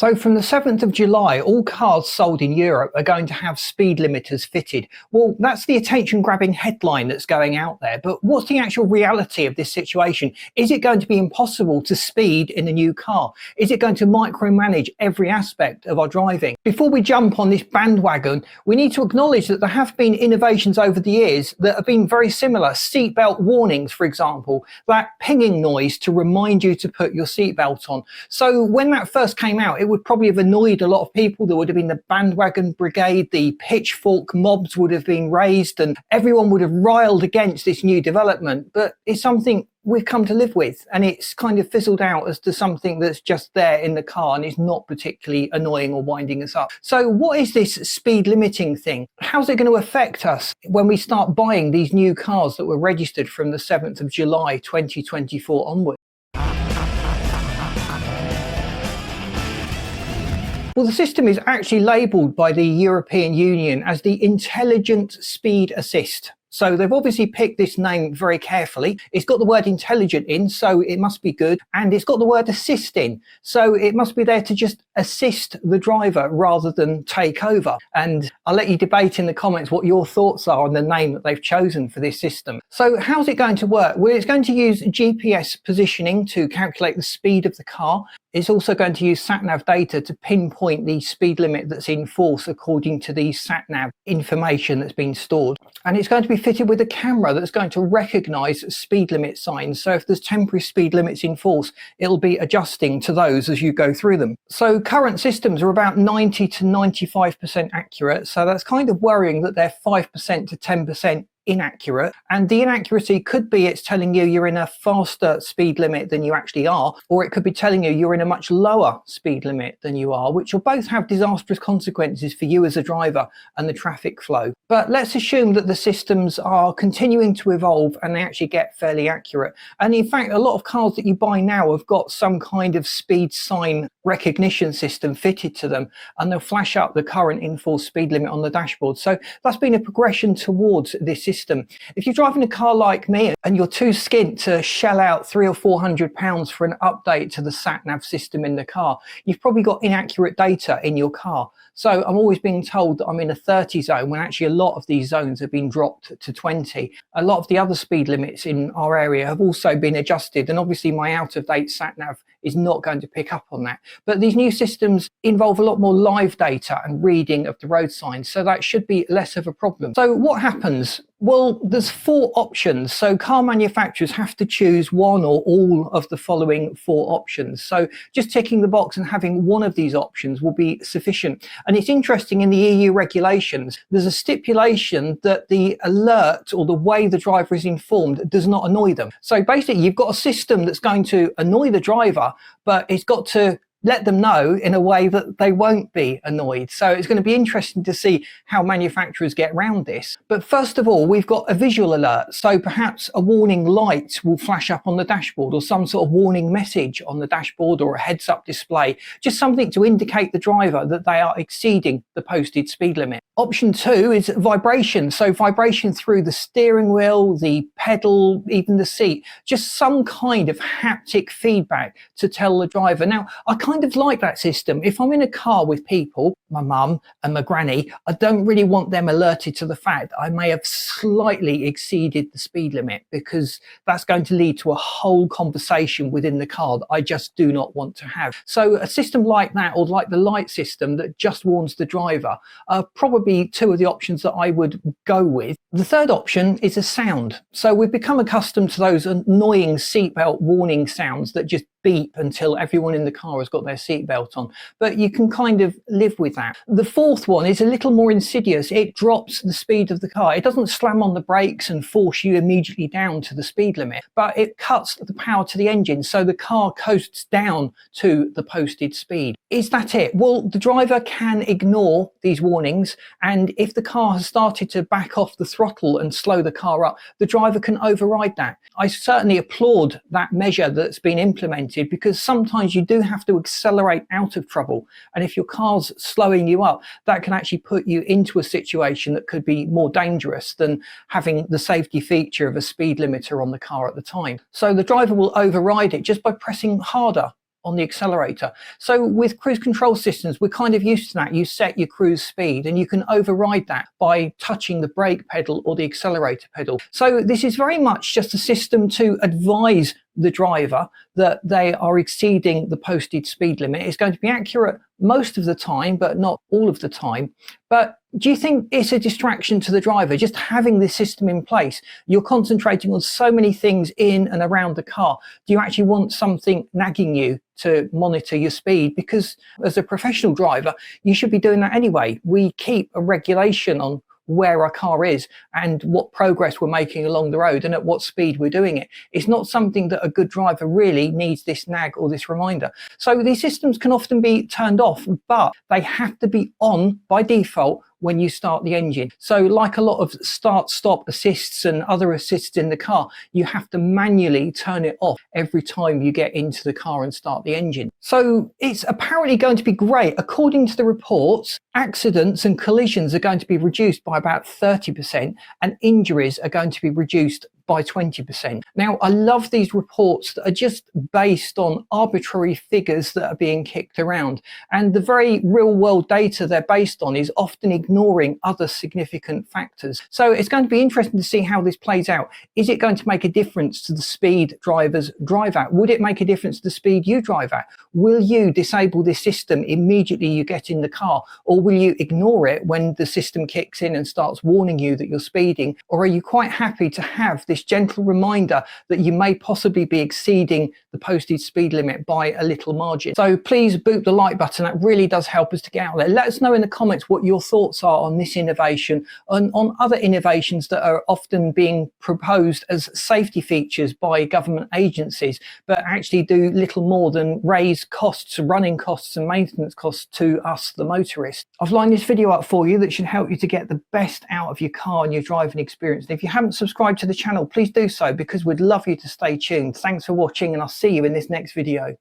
So from the 7th of July, all cars sold in Europe are going to have speed limiters fitted. Well, that's the attention-grabbing headline that's going out there. But what's the actual reality of this situation? Is it going to be impossible to speed in a new car? Is it going to micromanage every aspect of our driving? Before we jump on this bandwagon, we need to acknowledge that there have been innovations over the years that have been very similar. Seatbelt warnings, for example, that pinging noise to remind you to put your seatbelt on. So when that first came out, it would probably have annoyed a lot of people. There would have been the bandwagon brigade, the pitchfork mobs would have been raised, and everyone would have riled against this new development. But it's something we've come to live with, and it's kind of fizzled out as to something that's just there in the car and is not particularly annoying or winding us up. So what is this speed limiting thing? How's it going to affect us when we start buying these new cars that were registered from the 7th of July 2024 onwards? Well, the system is actually labelled by the European Union as the Intelligent Speed Assist. So they've obviously picked this name very carefully. It's got the word intelligent in, so it must be good. And it's got the word assist in, so it must be there to just assist the driver rather than take over. And I'll let you debate in the comments what your thoughts are on the name that they've chosen for this system. So how's it going to work? Well, it's going to use GPS positioning to calculate the speed of the car. It's also going to use sat-nav data to pinpoint the speed limit that's in force according to the sat-nav information that's been stored. And it's going to be fitted with a camera that's going to recognise speed limit signs. So if there's temporary speed limits in force, it'll be adjusting to those as you go through them. So current systems are about 90 to 95% accurate. So that's kind of worrying that they're 5% to 10% inaccurate, and the inaccuracy could be it's telling you you're in a faster speed limit than you actually are, or it could be telling you you're in a much lower speed limit than you are, which will both have disastrous consequences for you as a driver and the traffic flow. But let's assume that the systems are continuing to evolve and they actually get fairly accurate. And in fact, a lot of cars that you buy now have got some kind of speed sign recognition system fitted to them, and they'll flash up the current in-force speed limit on the dashboard. So that's been a progression towards this system. If you're driving a car like me and you're too skint to shell out £300 or £400 for an update to the sat-nav system in the car, you've probably got inaccurate data in your car. So I'm always being told that I'm in a 30 zone when actually a lot of these zones have been dropped to 20. A lot of the other speed limits in our area have also been adjusted, and obviously my out-of-date sat-nav is not going to pick up on that. But these new systems involve a lot more live data and reading of the road signs, so that should be less of a problem. So what happens? Well, there's 4 options. So car manufacturers have to choose one or all of the following 4 options. So just ticking the box and having one of these options will be sufficient. And it's interesting, in the EU regulations, there's a stipulation that the alert or the way the driver is informed does not annoy them. So basically, you've got a system that's going to annoy the driver, but it's got to let them know in a way that they won't be annoyed. So it's going to be interesting to see how manufacturers get around this. But first of all, we've got a visual alert. So perhaps a warning light will flash up on the dashboard, or some sort of warning message on the dashboard, or a heads-up display, just something to indicate the driver that they are exceeding the posted speed limit. Option 2 is vibration. So vibration through the steering wheel, the pedal, even the seat, just some kind of haptic feedback to tell the driver. Now, I kind of like that system. If I'm in a car with people, my mum and my granny, I don't really want them alerted to the fact that I may have slightly exceeded the speed limit, because that's going to lead to a whole conversation within the car that I just do not want to have. So a system like that, or like the light system that just warns the driver, are probably 2 of the options that I would go with. The third option is a sound. So we've become accustomed to those annoying seatbelt warning sounds that just beep until everyone in the car has got their seatbelt on. But you can kind of live with that. The fourth one is a little more insidious. It drops the speed of the car. It doesn't slam on the brakes and force you immediately down to the speed limit, but it cuts the power to the engine, so the car coasts down to the posted speed. Is that it? Well, the driver can ignore these warnings, and if the car has started to back off the throttle and slow the car up, the driver can override that. I certainly applaud that measure that's been implemented, because sometimes you do have to accelerate out of trouble, and if your car's slowing you up, that can actually put you into a situation that could be more dangerous than having the safety feature of a speed limiter on the car at the time. So the driver will override it just by pressing harder on the accelerator. So with cruise control systems, we're kind of used to that. You set your cruise speed and you can override that by touching the brake pedal or the accelerator pedal. So this is very much just a system to advise the driver that they are exceeding the posted speed limit. It's going to be accurate most of the time, but not all of the time. But do you think it's a distraction to the driver just having this system in place? You're concentrating on so many things in and around the car. Do you actually want something nagging you to monitor your speed? Because as a professional driver, you should be doing that anyway. We keep a regulation on where our car is and what progress we're making along the road and at what speed we're doing it. It's not something that a good driver really needs this nag or this reminder. So these systems can often be turned off, but they have to be on by default when you start the engine. So like a lot of start-stop assists and other assists in the car, you have to manually turn it off every time you get into the car and start the engine. So it's apparently going to be great. According to the reports, accidents and collisions are going to be reduced by about 30% and injuries are going to be reduced by 20%. Now, I love these reports that are just based on arbitrary figures that are being kicked around. And the very real world data they're based on is often ignoring other significant factors. So it's going to be interesting to see how this plays out. Is it going to make a difference to the speed drivers drive at? Would it make a difference to the speed you drive at? Will you disable this system immediately you get in the car? Or will you ignore it when the system kicks in and starts warning you that you're speeding? Or are you quite happy to have this gentle reminder that you may possibly be exceeding the posted speed limit by a little margin? So please boot the like button. That really does help us to get out there. Let us know in the comments what your thoughts are on this innovation and on other innovations that are often being proposed as safety features by government agencies, but actually do little more than raise costs, running costs and maintenance costs to us, the motorists. I've lined this video up for you that should help you to get the best out of your car and your driving experience. And if you haven't subscribed to the channel, please do so, because we'd love you to stay tuned. Thanks for watching, and I'll see you in this next video.